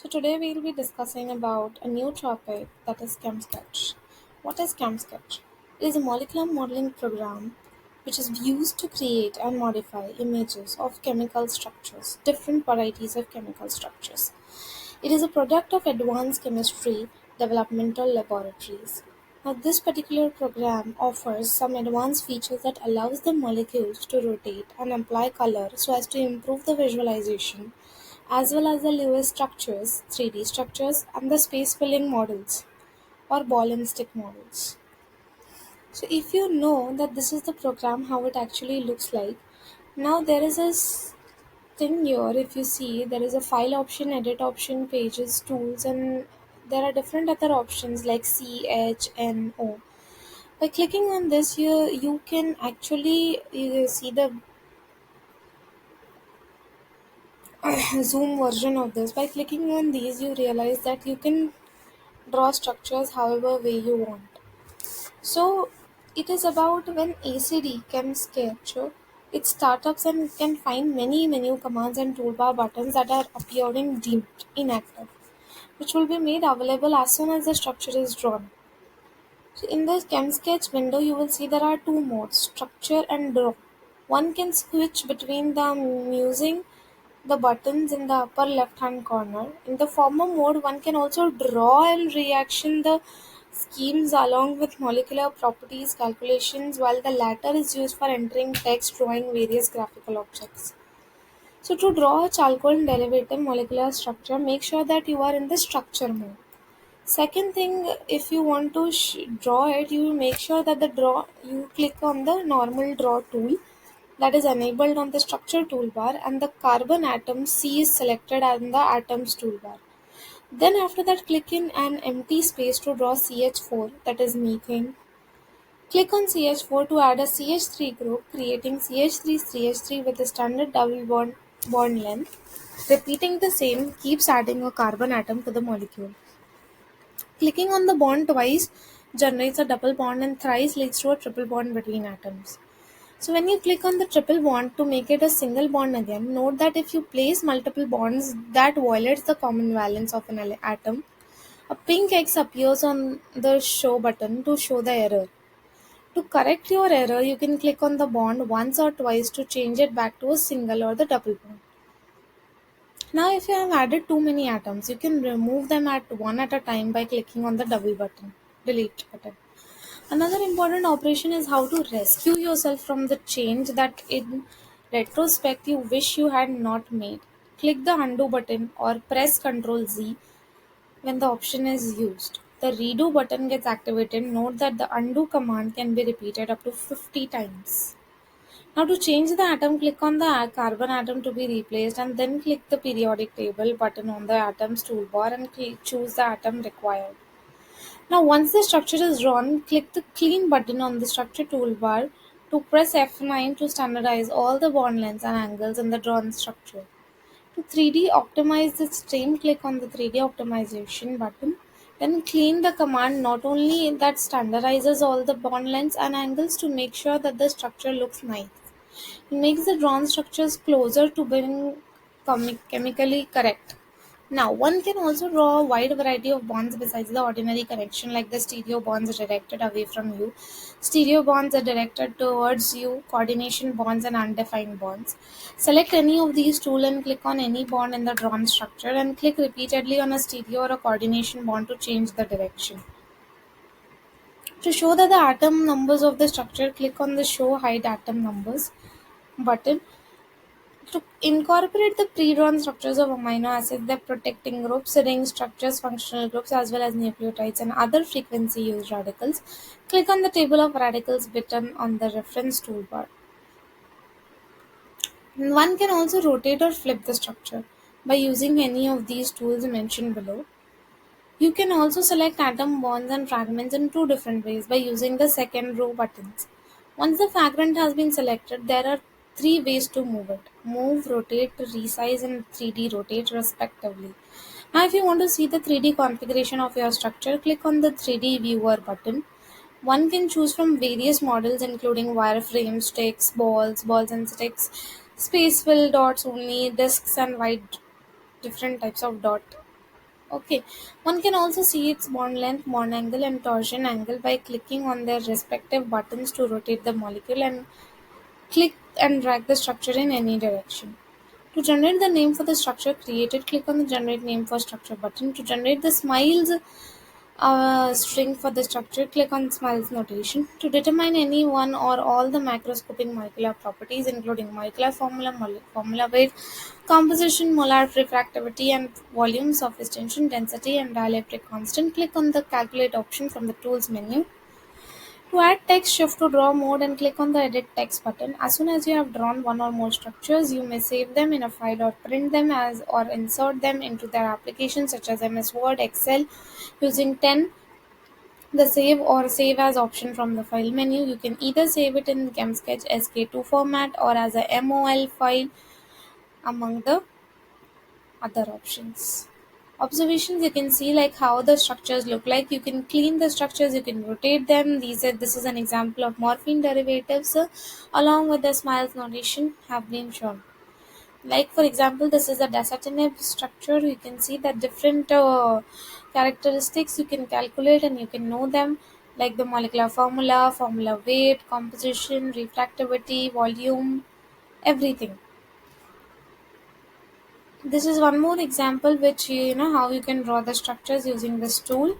So today we'll be discussing about a new topic that is Chem Sketch. What is Chem Sketch? It is a molecular modeling program which is used to create and modify images of chemical structures, different varieties of chemical structures. It is a product of advanced chemistry developmental laboratories. Now this particular program offers some advanced features that allows the molecules to rotate and apply color so as to improve the visualization as well as the Lewis structures, 3D structures, and the space filling models or ball and stick models. So, if you know that this is the program, how it actually looks like, now there is a thing here. If you see, there is a file option, edit option, pages, tools, and there are different other options like C, H, N, O. By clicking on this, you can actually see the zoom version of this. By clicking on these, you realize that you can draw structures however way you want. So it is about when ACD Chem Sketch it startups and can find many menu commands and toolbar buttons that are appearing deemed inactive, which will be made available as soon as the structure is drawn. So in the Chem Sketch window, you will see there are two modes, structure and draw. One can switch between them using the buttons in the upper left hand corner. In the former mode, one can also draw and reaction the schemes along with molecular properties calculations, while the latter is used for entering text, drawing various graphical objects. So to draw a charcoal derivative molecular structure, make sure that you are in the structure mode. Second thing, if you want to draw it, you make sure that the draw you click on the normal draw tool that is enabled on the structure toolbar, and the carbon atom C is selected on the atoms toolbar. Then after that, click in an empty space to draw CH4, that is methane. Click on CH4 to add a CH3 group, creating CH3 with a standard bond length. Repeating the same keeps adding a carbon atom to the molecule. Clicking on the bond twice generates a double bond and thrice leads to a triple bond between atoms. So when you click on the triple bond to make it a single bond again, note that if you place multiple bonds that violates the common valence of an atom, a pink X appears on the show button to show the error. To correct your error, you can click on the bond once or twice to change it back to a single or the double bond. Now if you have added too many atoms, you can remove them at one at a time by clicking on the delete button. Another important operation is how to rescue yourself from the change that in retrospect you wish you had not made. Click the undo button or press Ctrl Z when the option is used. The redo button gets activated. Note that the undo command can be repeated up to 50 times. Now to change the atom, click on the carbon atom to be replaced and then click the periodic table button on the atoms toolbar and choose the atom required. Now once the structure is drawn, click the clean button on the structure toolbar to press F9 to standardize all the bond lengths and angles in the drawn structure. To 3D optimize the stream, click on the 3D optimization button. Then clean the command not only that standardizes all the bond lengths and angles to make sure that the structure looks nice. It makes the drawn structures closer to being chemically correct. Now, one can also draw a wide variety of bonds besides the ordinary connection, like the stereo bonds are directed away from you, stereo bonds are directed towards you, coordination bonds, and undefined bonds. Select any of these tools and click on any bond in the drawn structure and click repeatedly on a stereo or a coordination bond to change the direction. To show that the atom numbers of the structure, click on the Show Hide Atom Numbers button. To incorporate the pre-drawn structures of amino acids, the protecting groups, ring structures, functional groups, as well as nucleotides and other frequency used radicals, click on the table of radicals button on the reference toolbar. One can also rotate or flip the structure by using any of these tools mentioned below. You can also select atom bonds and fragments in two different ways by using the second row buttons. Once the fragment has been selected, there are three ways to move it: move, rotate, resize, and 3D rotate respectively. Now if you want to see the 3D configuration of your structure, click on the 3D viewer button. One can choose from various models including wireframes, sticks, balls and sticks, space fill, dots only, discs and wide different types of dot. Okay, one can also see its bond length, bond angle, and torsion angle by clicking on their respective buttons to rotate the molecule and click and drag the structure in any direction. To generate the name for the structure created, click on the Generate Name for Structure button. To generate the smiles string for the structure, click on smiles notation. To determine any one or all the macroscopic molecular properties, including molecular formula, formula weight, composition, molar refractivity, and volumes of extension, density, and dielectric constant, click on the Calculate option from the Tools menu. To add text, shift to draw mode and click on the edit text button. As soon as you have drawn one or more structures, you may save them in a file or print them as or insert them into their applications such as MS Word, Excel using 10 the save or save as option from the file menu. You can either save it in ChemSketch SK2 format or as a MOL file among the other options. Observations, you can see like how the structures look like. You can clean the structures, you can rotate them. This is an example of morphine derivatives along with the smiles notation have been shown. Like for example, this is a dasatinib structure. You can see that different characteristics you can calculate and you can know them, like the molecular formula, formula weight, composition, refractivity, volume, everything. This is one more example which you know how you can draw the structures using this tool.